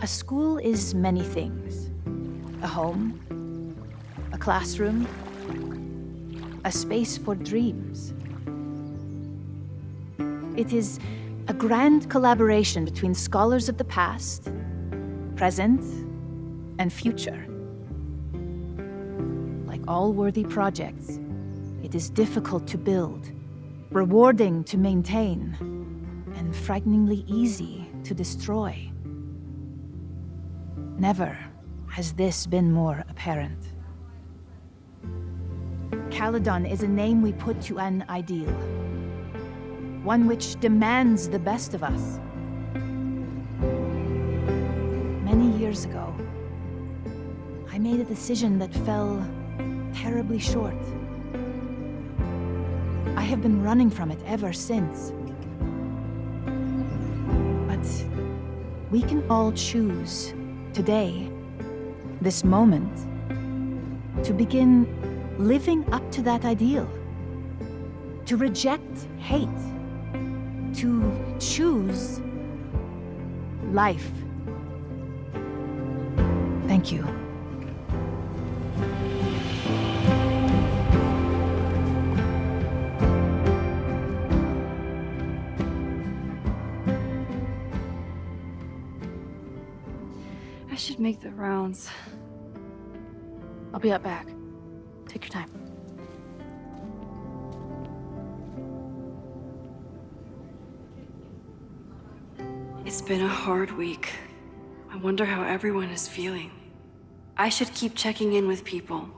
A school is many things. A home, a classroom, a space for dreams. It is a grand collaboration between scholars of the past, present, and future. Like all worthy projects, it is difficult to build, rewarding to maintain, and frighteningly easy to destroy. Never has this been more apparent. Caledon is a name we put to an ideal, one which demands the best of us. Many years ago, I made a decision that fell terribly short. I have been running from it ever since. But we can all choose today, this moment, to begin living up to that ideal, to reject hate, to choose life. Thank you. I should make the rounds. I'll be up back. Take your time. It's been a hard week. I wonder how everyone is feeling. I should keep checking in with people.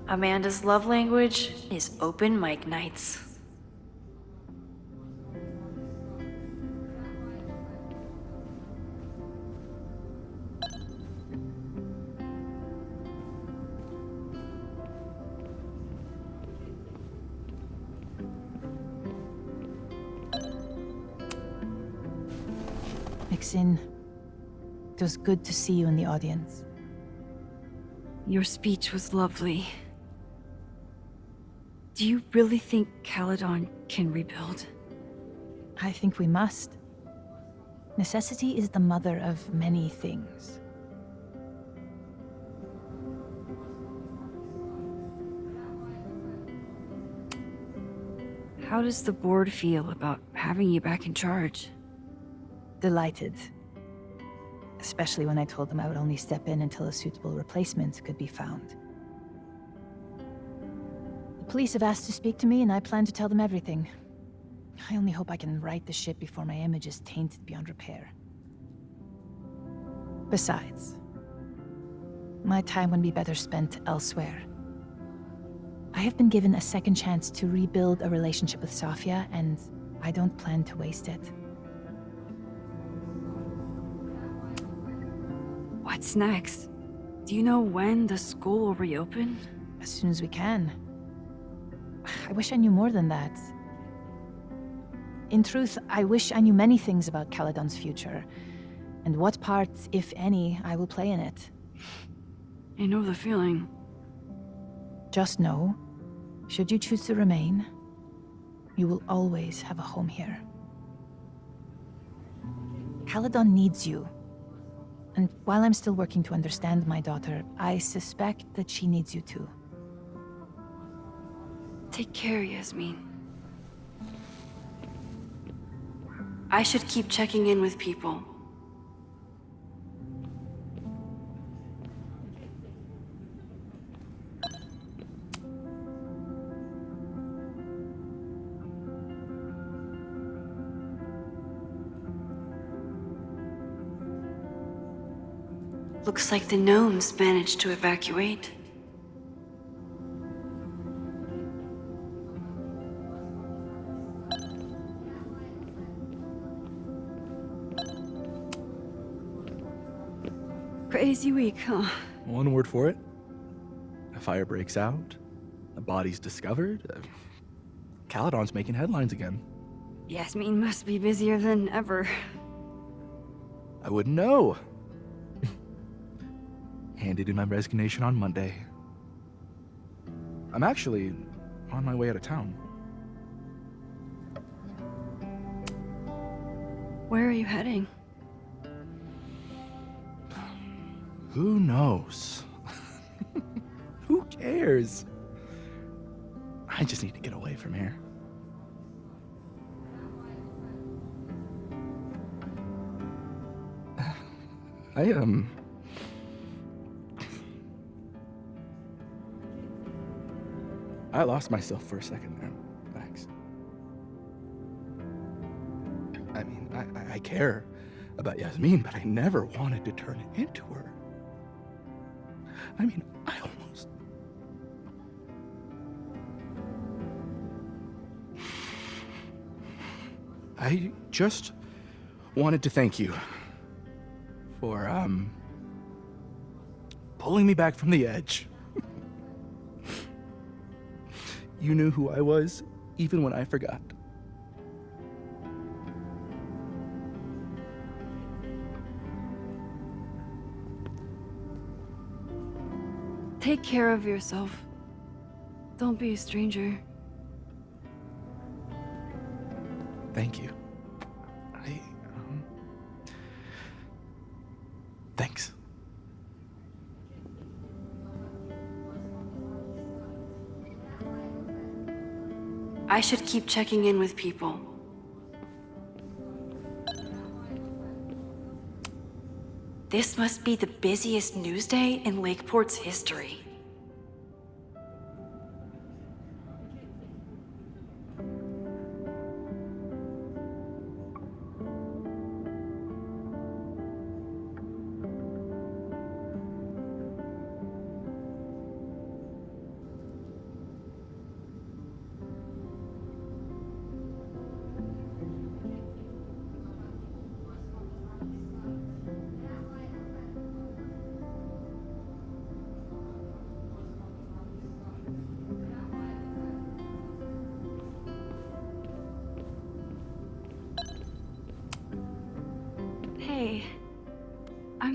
Amanda's love language is open mic nights. Mixin, it was good to see you in the audience. Your speech was lovely. Do you really think Caledon can rebuild? I think we must. Necessity is the mother of many things. How does the board feel about having you back in charge? Delighted. Especially when I told them I would only step in until a suitable replacement could be found. The police have asked to speak to me, and I plan to tell them everything. I only hope I can right the ship before my image is tainted beyond repair. Besides, my time would be better spent elsewhere. I have been given a second chance to rebuild a relationship with Safia, and I don't plan to waste it. What's next? Do you know when the school will reopen? As soon as we can. I wish I knew more than that. In truth, I wish I knew many things about Caledon's future, and what part, if any, I will play in it. I know the feeling. Just know, should you choose to remain, you will always have a home here. Caledon needs you. And while I'm still working to understand my daughter, I suspect that she needs you too. Take care, Yasmin. I should keep checking in with people. Looks like the gnomes managed to evacuate. Crazy week, huh? One word for it. A fire breaks out, a body's discovered, Caledon's making headlines again. Yasmin must be busier than ever. I wouldn't know. Handed in my resignation on Monday. I'm actually on my way out of town. Where are you heading? Who knows? Who cares? I just need to get away from here. I lost myself for a second there, Max. I mean, I care about Yasmin, but I never wanted to turn into her. I mean, I just wanted to thank you for, pulling me back from the edge. You knew who I was, even when I forgot. Take care of yourself. Don't be a stranger. Thank you. Thanks. I should keep checking in with people. This must be the busiest news day in Lakeport's history.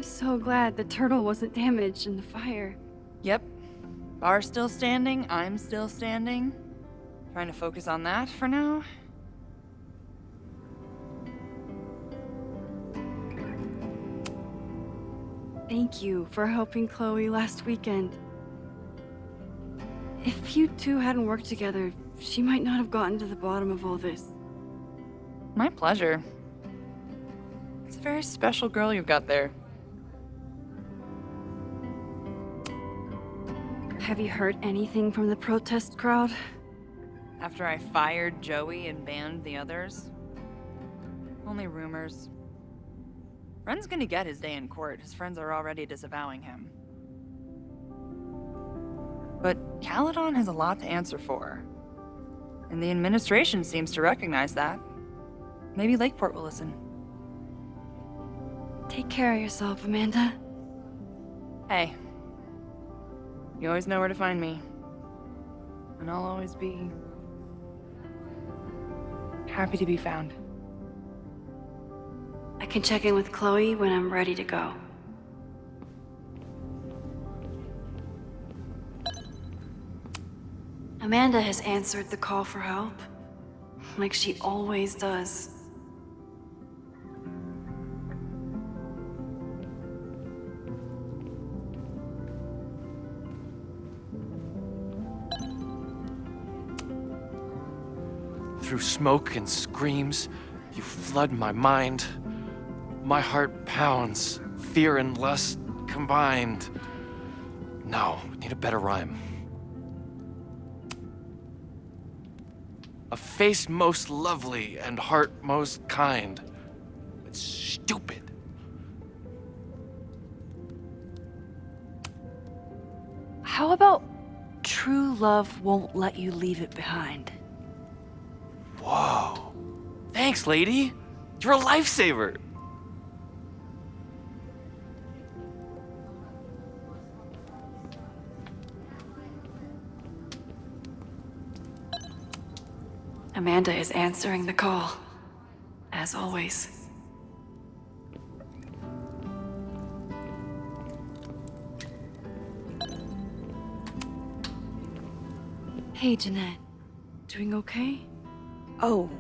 so glad the turtle wasn't damaged in the fire. Yep. Bar's still standing, I'm still standing. Trying to focus on that for now. Thank you for helping Chloe last weekend. If you two hadn't worked together, she might not have gotten to the bottom of all this. My pleasure. It's a very special girl you've got there. Have you heard anything from the protest crowd? After I fired Joey and banned the others? Only rumors. Ren's gonna get his day in court. His friends are already disavowing him. But Caledon has a lot to answer for. And the administration seems to recognize that. Maybe Lakeport will listen. Take care of yourself, Amanda. Hey. You always know where to find me. And I'll always be happy to be found. I can check in with Chloe when I'm ready to go. Amanda has answered the call for help, like she always does. Through smoke and screams, you flood my mind. My heart pounds, fear and lust combined. No, need a better rhyme. A face most lovely and heart most kind. It's stupid. How about true love won't let you leave it behind? Whoa. Thanks, lady. You're a lifesaver. Amanda is answering the call, as always. Hey, Jeanette. Doing okay? Oh,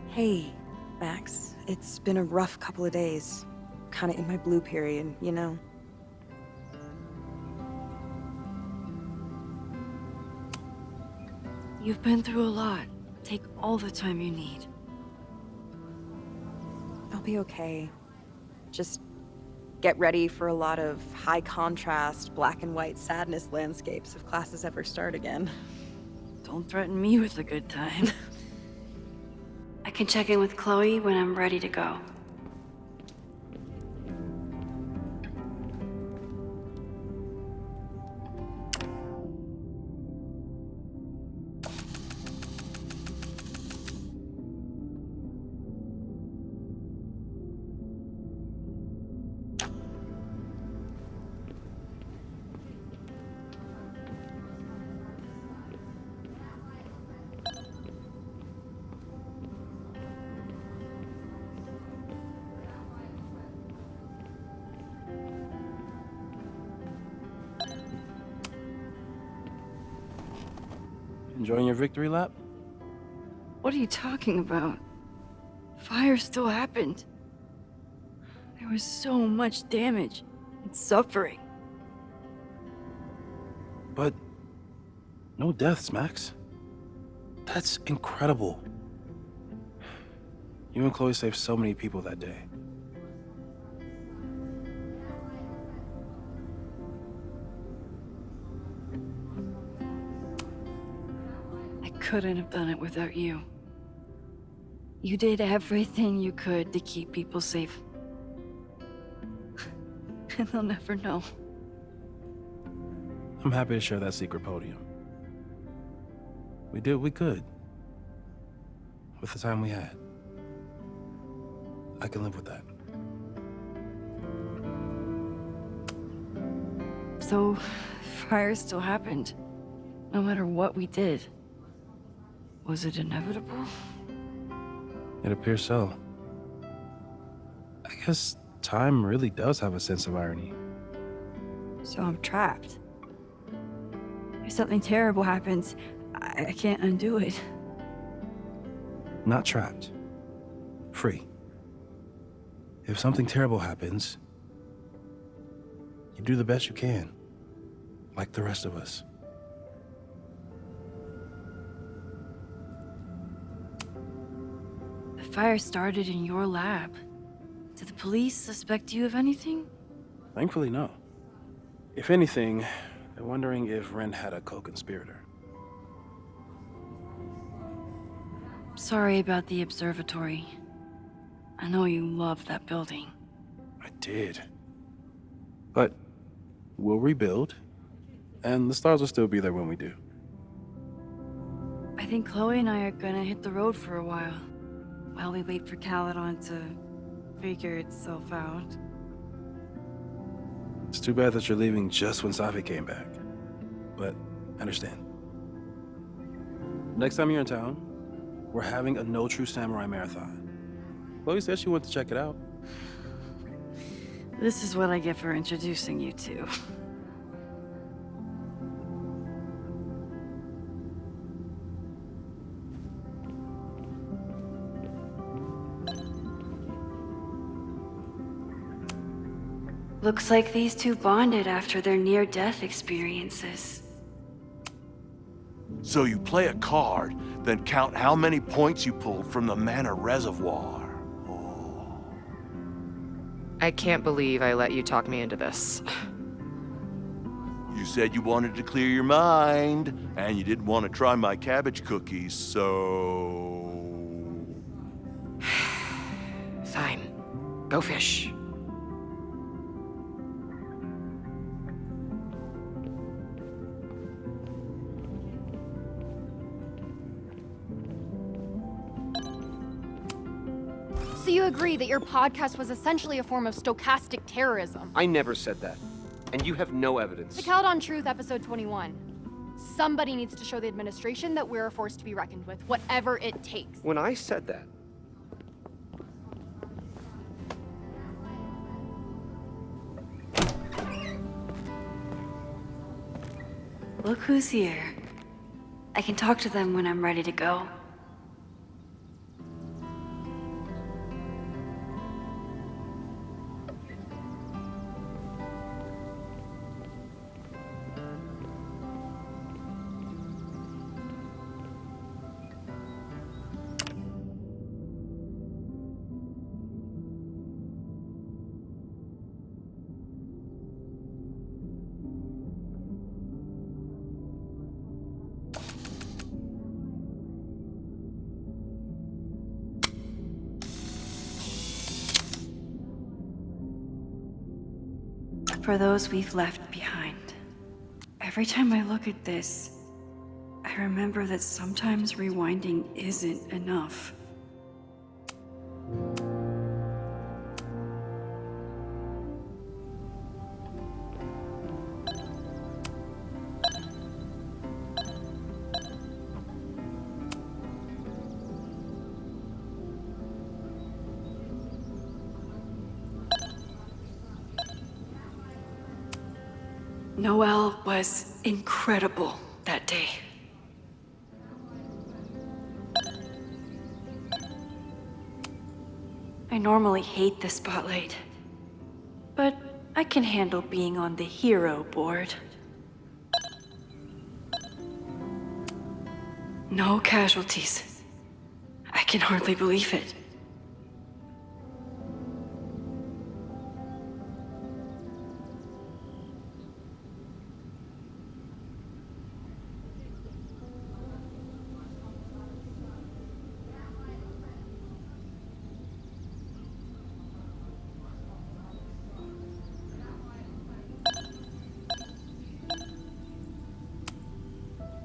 hey, Max. It's been a rough couple of days. Kinda in my blue period, you know? You've been through a lot. Take all the time you need. I'll be okay. Just get ready for a lot of high contrast, black and white sadness landscapes if classes ever start again. Don't threaten me with a good time. I can check in with Chloe when I'm ready to go. Enjoying your victory lap? What are you talking about? Fire still happened. There was so much damage and suffering. But no deaths, Max. That's incredible. You and Chloe saved so many people that day. I couldn't have done it without you. You did everything you could to keep people safe. And they'll never know. I'm happy to share that secret podium. We did what we could. With the time we had. I can live with that. So, fire still happened. No matter what we did. Was it inevitable? It appears so. I guess Time really does have a sense of irony. So I'm trapped. If something terrible happens, I can't undo it. Not trapped. Free. If something terrible happens, you do the best you can. Like the rest of us. The fire started in your lab. Did the police suspect you of anything? Thankfully, no. If anything, they're wondering if Ren had a co-conspirator. Sorry about the observatory. I know you love that building. I did. But we'll rebuild, and the stars will still be there when we do. I think Chloe and I are gonna hit the road for a while we wait for Caledon to figure itself out. It's too bad that you're leaving just when Safi came back. But I understand. Next time you're in town, we're having a No True Samurai marathon. Chloe said she wanted to check it out. This is what I get for introducing you to. Looks like these two bonded after their near-death experiences. So you play a card, then count how many points you pulled from the mana reservoir. Oh. I can't believe I let you talk me into this. You said you wanted to clear your mind, and you didn't want to try my cabbage cookies, so... Fine. Go fish. So you agree that your podcast was essentially a form of stochastic terrorism? I never said that. And you have no evidence. The Caledon Truth, episode 21. Somebody needs to show the administration that we're a force to be reckoned with, whatever it takes. When I said that, Look who's here. I can talk to them when I'm ready to go. For those we've left behind. Every time I look at this, I remember that sometimes rewinding isn't enough. Noelle was incredible that day. I normally hate the spotlight, but I can handle being on the hero board. No casualties. I can hardly believe it.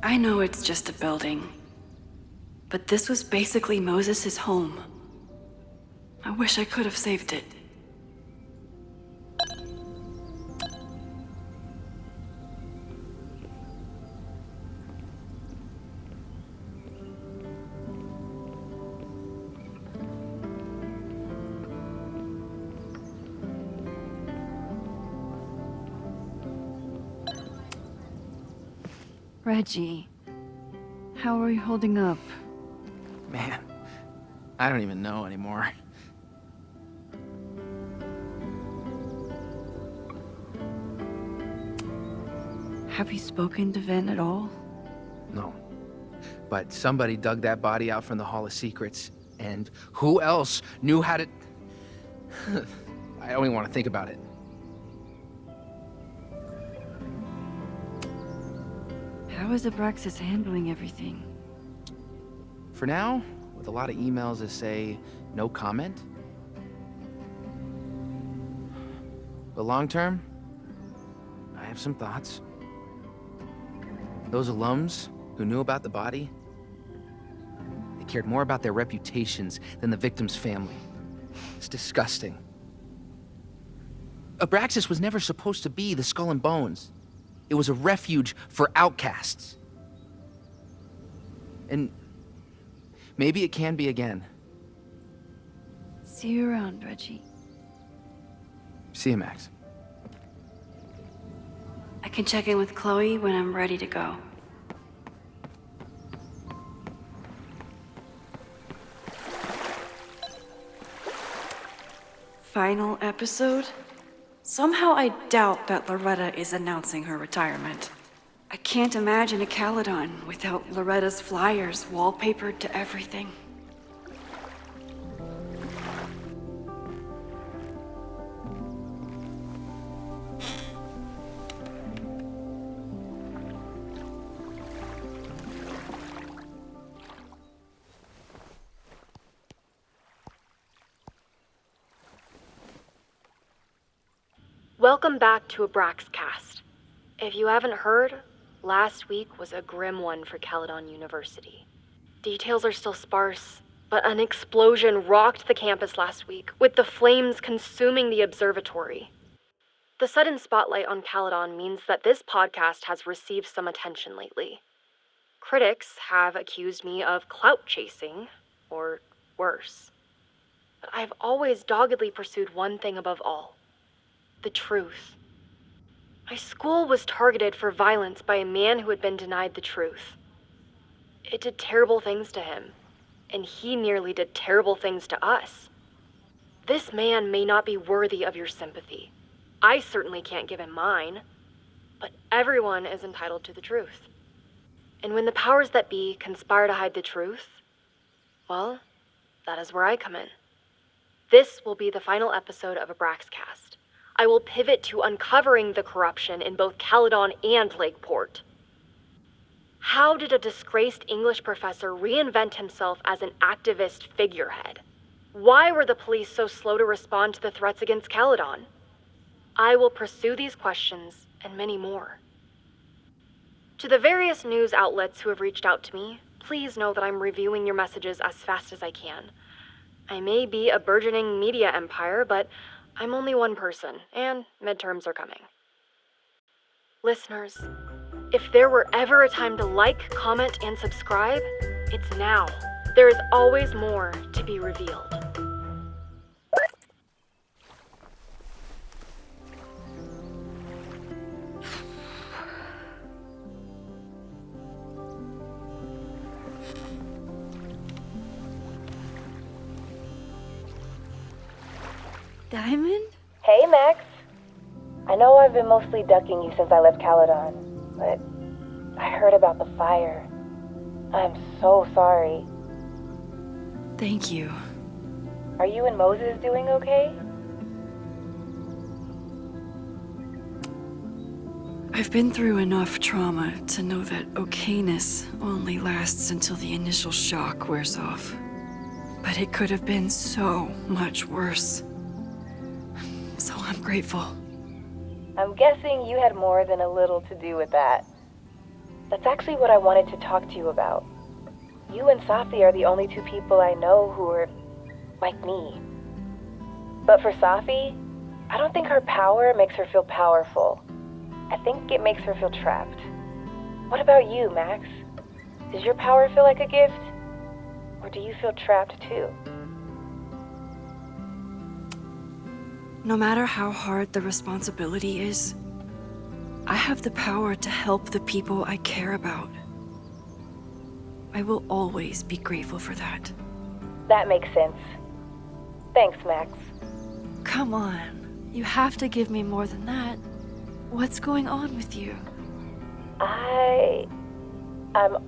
I know it's just a building, but this was basically Moses' home. I wish I could have saved it. Reggie, how are you holding up? Man, I don't even know anymore. Have you spoken to Vin at all? No. But somebody dug that body out from the Hall of Secrets, and who else knew how to... I don't even want to think about it. How is Abraxas handling everything? For now, with a lot of emails that say no comment. But long term, I have some thoughts. Those alums who knew about the body, they cared more about their reputations than the victim's family. It's disgusting. Abraxas was never supposed to be the Skull and Bones. It was a refuge for outcasts. And maybe it can be again. See you around, Reggie. See you, Max. I can check in with Chloe when I'm ready to go. Final episode? Somehow I doubt that Loretta is announcing her retirement. I can't imagine a Caledon without Loretta's flyers wallpapered to everything. Welcome back to Abraxcast. If you haven't heard, last week was a grim one for Caledon University. Details are still sparse, but an explosion rocked the campus last week, with the flames consuming the observatory. The sudden spotlight on Caledon means that this podcast has received some attention lately. Critics have accused me of clout chasing, or worse. But I've always doggedly pursued one thing above all: the truth. My school was targeted for violence by a man who had been denied the truth. It did terrible things to him, and he nearly did terrible things to us. This man may not be worthy of your sympathy. I certainly can't give him mine, but everyone is entitled to the truth. And when the powers that be conspire to hide the truth, well, that is where I come in. This will be the final episode of Abraxcast. I will pivot to uncovering the corruption in both Caledon and Lakeport. How did a disgraced English professor reinvent himself as an activist figurehead? Why were the police so slow to respond to the threats against Caledon? I will pursue these questions and many more. To the various news outlets who have reached out to me, please know that I'm reviewing your messages as fast as I can. I may be a burgeoning media empire, but I'm only one person, and midterms are coming. Listeners, if there were ever a time to like, comment, and subscribe, it's now. There is always more to be revealed. Diamond? Hey, Max. I know I've been mostly ducking you since I left Caledon, but I heard about the fire. I'm so sorry. Thank you. Are you and Moses doing okay? I've been through enough trauma to know that okayness only lasts until the initial shock wears off. But it could have been so much worse. So I'm grateful. I'm guessing you had more than a little to do with that. That's actually what I wanted to talk to you about. You and Safi are the only two people I know who are like me. But for Safi, I don't think her power makes her feel powerful. I think it makes her feel trapped. What about you, Max? Does your power feel like a gift? Or do you feel trapped too? No matter how hard the responsibility is, I have the power to help the people I care about. I will always be grateful for that. That makes sense. Thanks, Max. Come on, you have to give me more than that. What's going on with you? I'm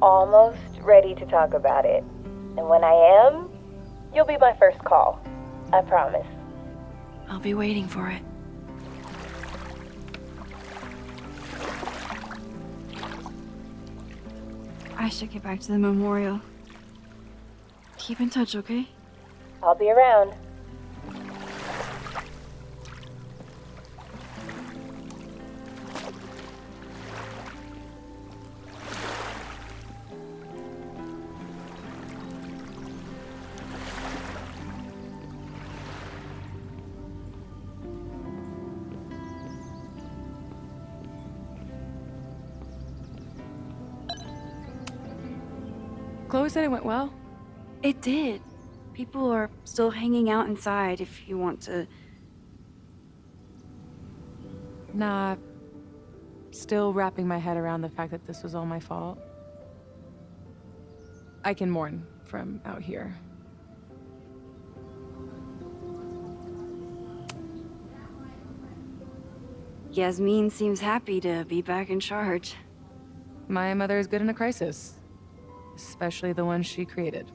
almost ready to talk about it. And when I am, you'll be my first call. I promise. I'll be waiting for it. I should get back to the memorial. Keep in touch, okay? I'll be around. Chloe said it went well. It did. People are still hanging out inside if you want to. Nah, still wrapping my head around the fact that this was all my fault. I can mourn from out here. Yasmin seems happy to be back in charge. My mother is good in a crisis, especially the one she created.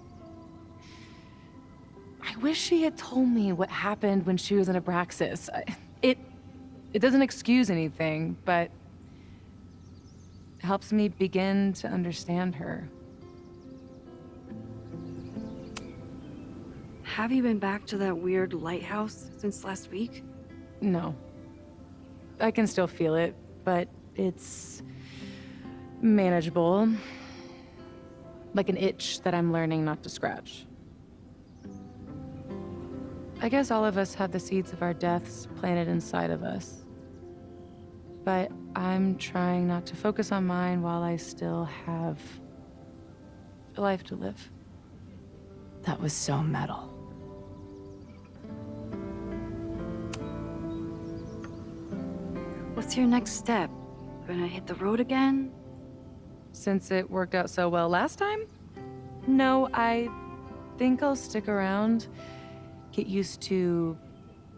I wish she had told me what happened when she was in Abraxas. It doesn't excuse anything, but helps me begin to understand her. Have you been back to that weird lighthouse since last week? No. I can still feel it, but it's manageable. Like an itch that I'm learning not to scratch. I guess all of us have the seeds of our deaths planted inside of us. But I'm trying not to focus on mine while I still have a life to live. That was so metal. What's your next step? Gonna hit the road again? Since it worked out so well last time? No, I think I'll stick around, get used to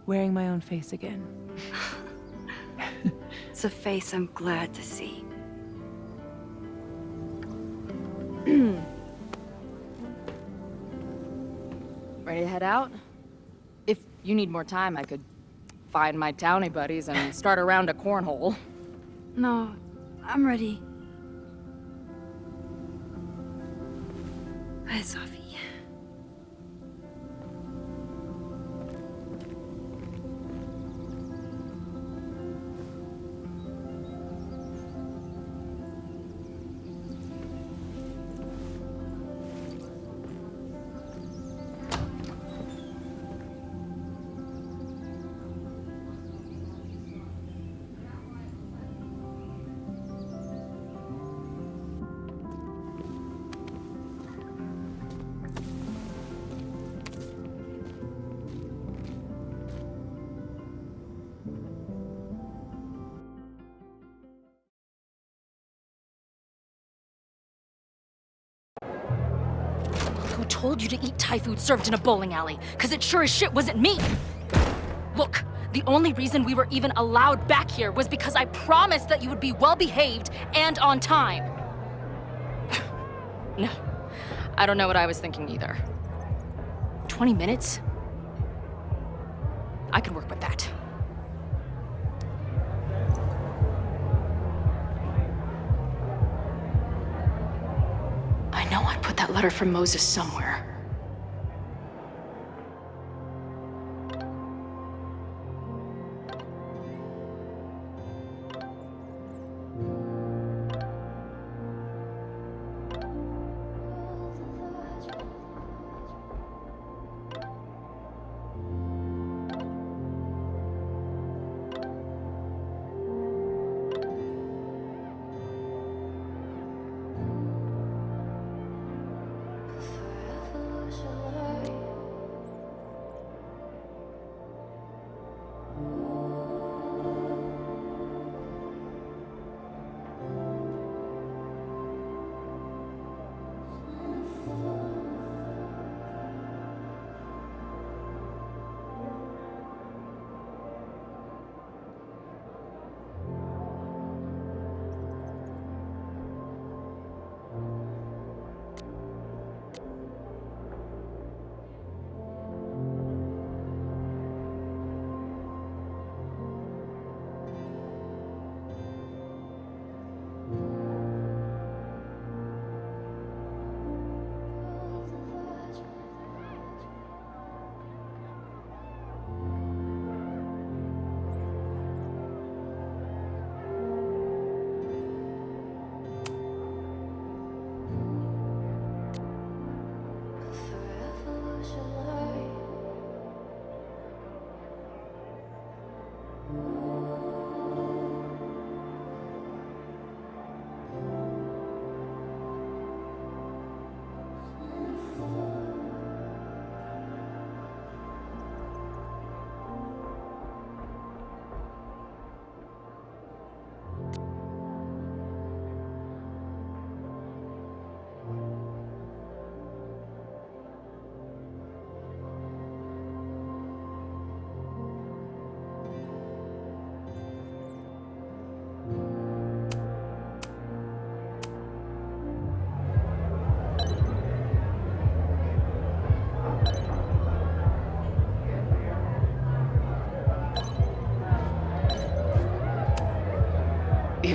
wearing my own face again. It's a face I'm glad to see. Ready to head out? If you need more time, I could find my townie buddies and start a round of cornhole. No, I'm ready. Hi, Sophie. Who told you to eat Thai food served in a bowling alley? Cause it sure as shit wasn't me! Look, the only reason we were even allowed back here was because I promised that you would be well-behaved and on time. No, I don't know what I was thinking either. 20 minutes? I can work with that. I know I put that letter from Moses somewhere.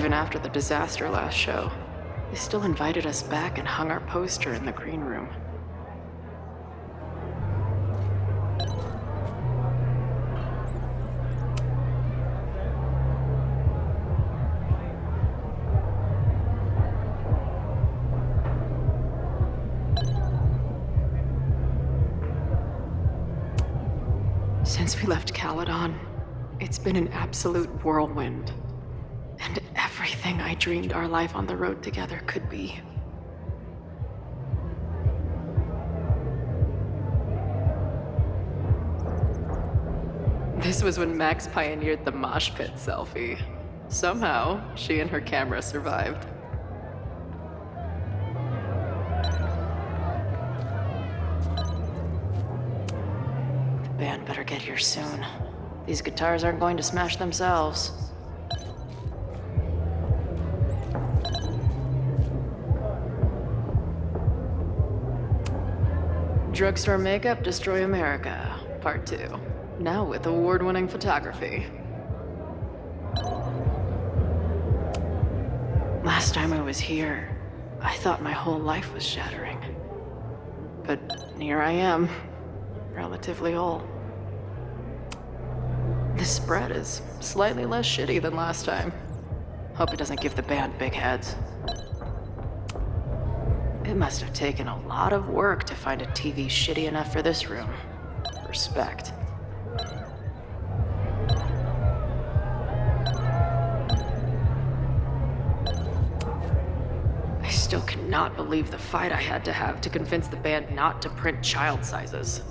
even after the disaster last show. They still invited us back and hung our poster in the green room. Since we left Caledon, it's been an absolute whirlwind. And everything I dreamed our life on the road together could be. This was when Max pioneered the mosh pit selfie. Somehow, she and her camera survived. The band better get here soon. These guitars aren't going to smash themselves. Drugstore Makeup Destroy America, Part 2. Now with award-winning photography. Last time I was here, I thought my whole life was shattering. But here I am, relatively whole. This spread is slightly less shitty than last time. Hope it doesn't give the band big heads. It must have taken a lot of work to find a TV shitty enough for this room. Respect. I still cannot believe the fight I had to have to convince the band not to print child sizes.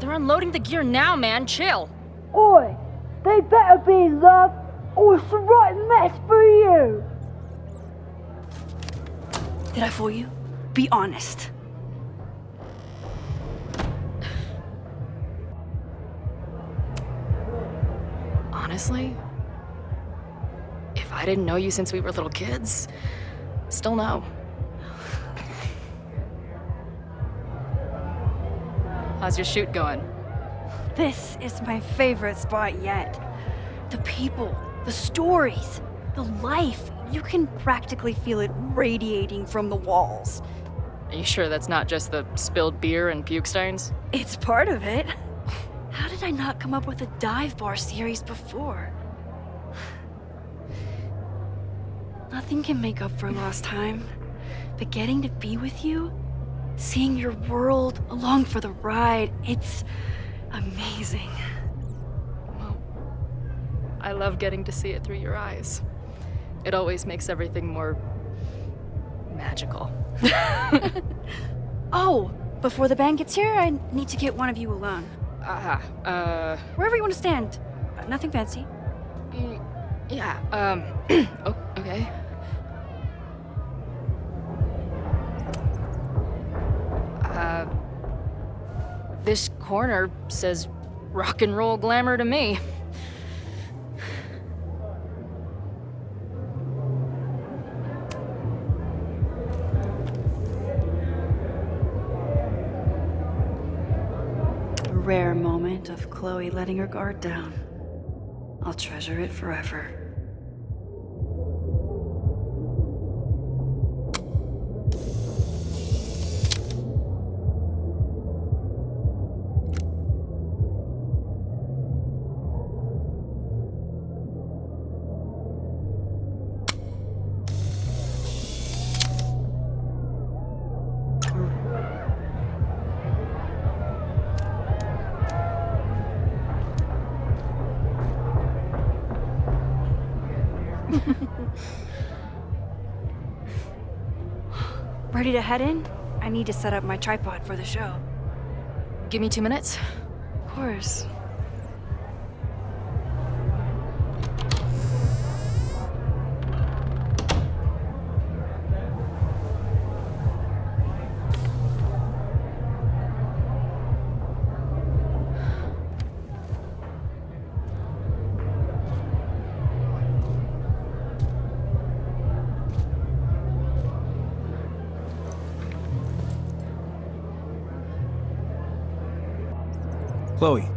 Unloading the gear now, man. Chill. Oi! They better be in love, or it's the right mess for you! Did I fool you? Be honest. Honestly, if I didn't know you since we were little kids, still no. How's your shoot going? This is my favorite spot yet. The people, the stories, the life. You can practically feel it radiating from the walls. Are you sure that's not just the spilled beer and puke stains? It's part of it. How did I not come up with a dive bar series before? Nothing can make up for lost time, but getting to be with you, seeing your world along for the ride, it's amazing. Well, I love getting to see it through your eyes. It always makes everything more magical. Oh, before the band gets here, I need to get one of you alone. Wherever you want to stand. Nothing fancy. Yeah, okay. This corner says rock and roll glamour to me. A rare moment of Chloe letting her guard down. I'll treasure it forever. Ready to head in? I need to set up my tripod for the show. Give me 2 minutes. Of course. Chloe,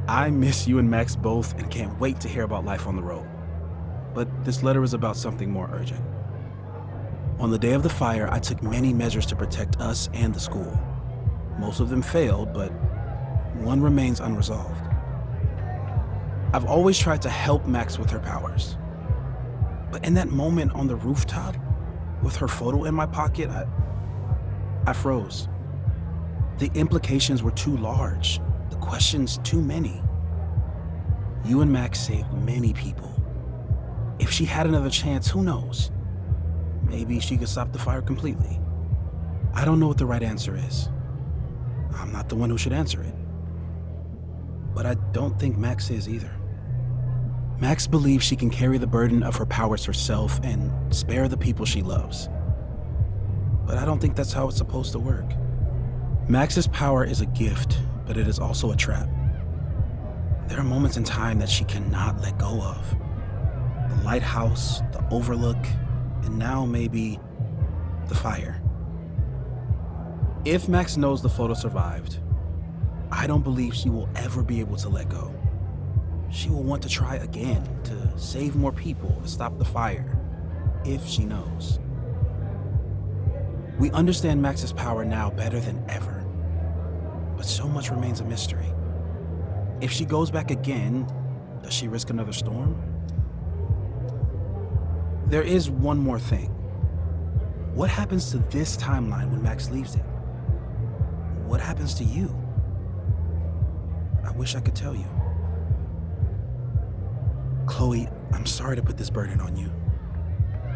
I miss you and Max both and can't wait to hear about life on the road. But this letter is about something more urgent. On the day of the fire, I took many measures to protect us and the school. Most of them failed, but one remains unresolved. I've always tried to help Max with her powers. But in that moment on the rooftop, with her photo in my pocket, I froze. The implications were too large, the questions too many. You and Max saved many people. If she had another chance, who knows? Maybe she could stop the fire completely. I don't know what the right answer is. I'm not the one who should answer it. But I don't think Max is either. Max believes she can carry the burden of her powers herself and spare the people she loves. But I don't think that's how it's supposed to work. Max's power is a gift, but it is also a trap. There are moments in time that she cannot let go of. The lighthouse, the overlook, and now maybe the fire. If Max knows the photo survived, I don't believe she will ever be able to let go. She will want to try again to save more people, to stop the fire, if she knows. We understand Max's power now better than ever, but so much remains a mystery. If she goes back again, does she risk another storm? There is one more thing. What happens to this timeline when Max leaves it? What happens to you? I wish I could tell you. Chloe, I'm sorry to put this burden on you,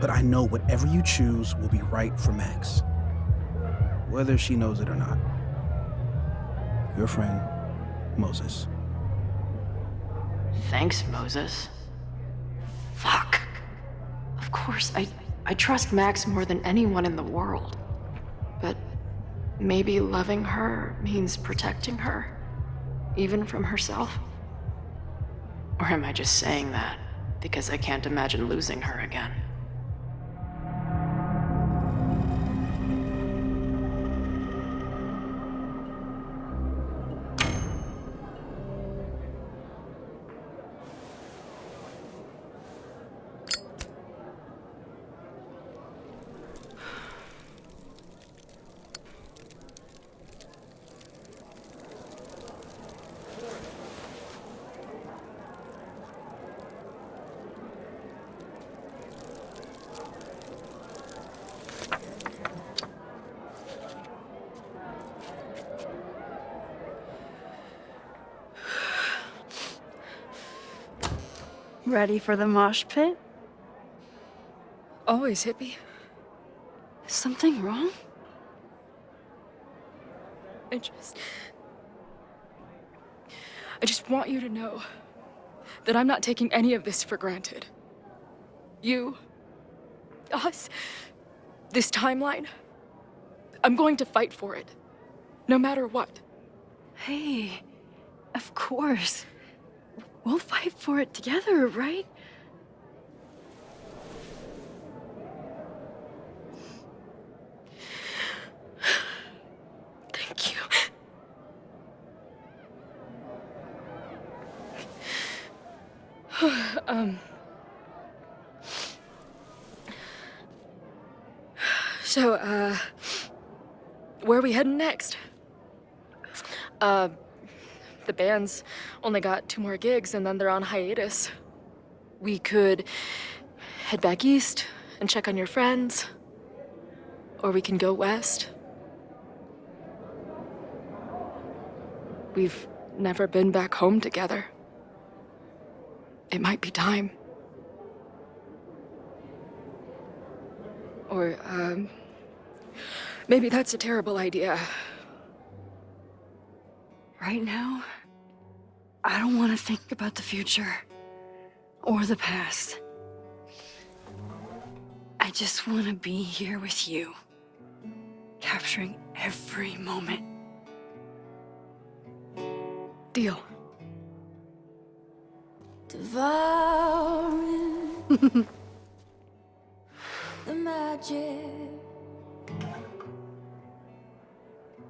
but I know whatever you choose will be right for Max, whether she knows it or not. Your friend, Moses. Thanks, Moses. Fuck. Of course, I trust Max more than anyone in the world. But maybe loving her means protecting her, even from herself? Or am I just saying that because I can't imagine losing her again? Ready for the mosh pit? Always, hippie. Is something wrong? I just want you to know that I'm not taking any of this for granted. You, us, this timeline, I'm going to fight for it, no matter what. Hey, of course. We'll fight for it together, right? Thank you. So, where are we heading next? The band's only got 2 more gigs and then they're on hiatus. We could head back east and check on your friends, or we can go west. We've never been back home together. It might be time. Or, maybe that's a terrible idea. Right now, I don't want to think about the future or the past. I just want to be here with you, capturing every moment. Deal. Devouring the magic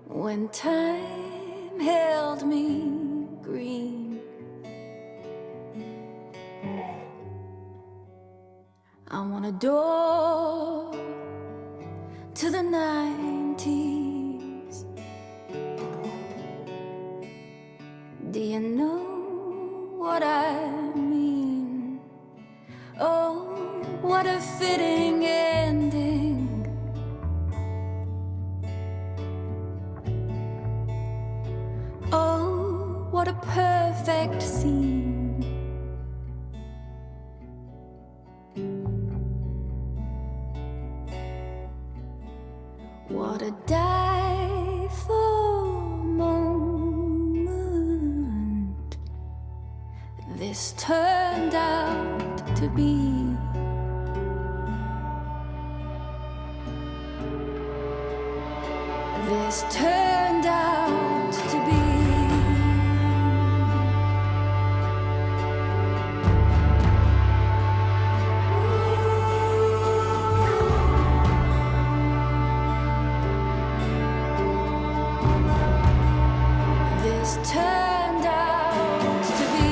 when time held me green. I want a door to the 90s. Do you know what I mean? Oh, what a fitting ending. Oh, what a perfect scene. What a die for moment this turned out to be. This turned out to be. This turned out to be.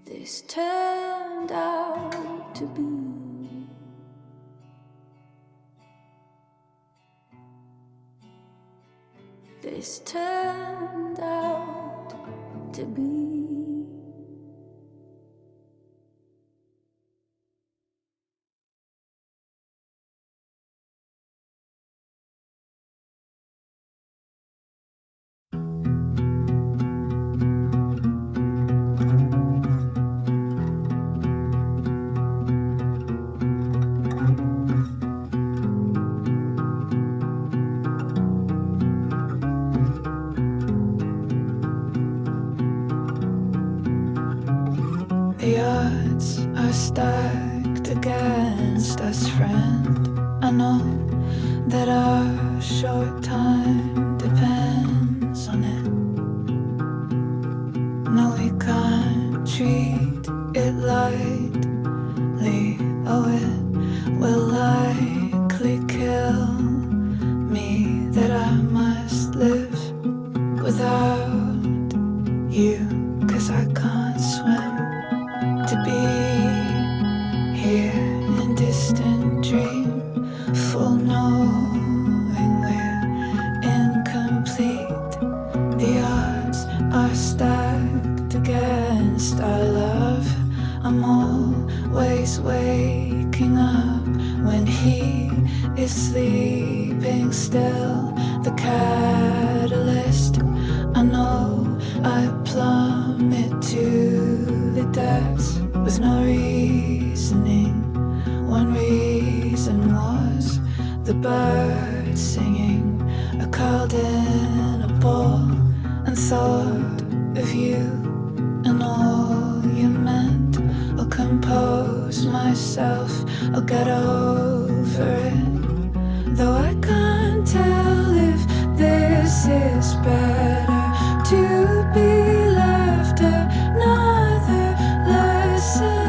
This turned out to be. This turned out to be. The odds are stacked against us, friend. I know that our short time depends on it. No, we can't treat it lightly. Oh, it will likely kill me that I must live without you, 'cause I can't swim. To be here in distant dream, full knowing we're incomplete. The odds are stacked against our love. I'm always waking up when he is sleeping still. The catalyst, I know I plummet to the depths with no reasoning. One reason was the birds singing. I curled in a ball and thought of you and all you meant. I'll compose myself, I'll get over for it. Though I can't tell if this is better to be left another lesson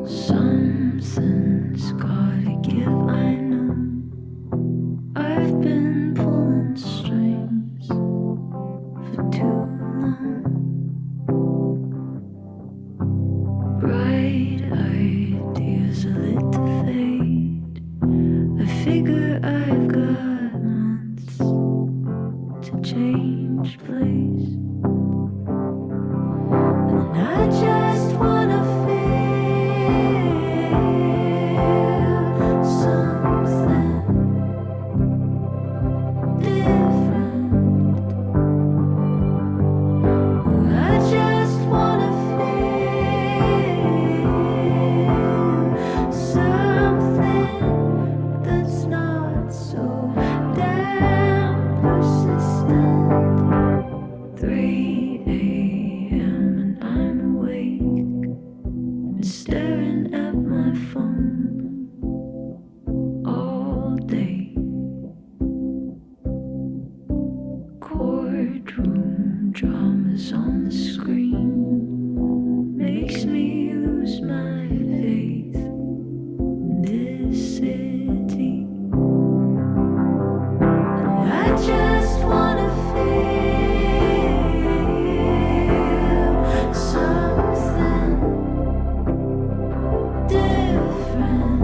something's gotta give, I know. I've been pulling strings for too long. Bright ideas are lit to fade. I figure I've got months to change place. And I just wanna feel something different. I just wanna feel something that's not so damn persistent. 3 a.m. and I'm awake and staring at my phone all day. Courtroom dramas on the screen makes me lose my faith in this city. And I just wanna feel something different.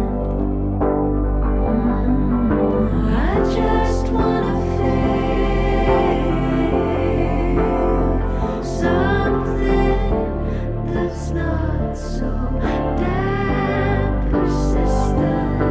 I just wanna feel something that's not so damn persistent.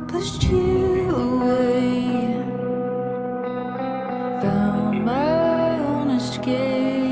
Pushed you away, found my own escape.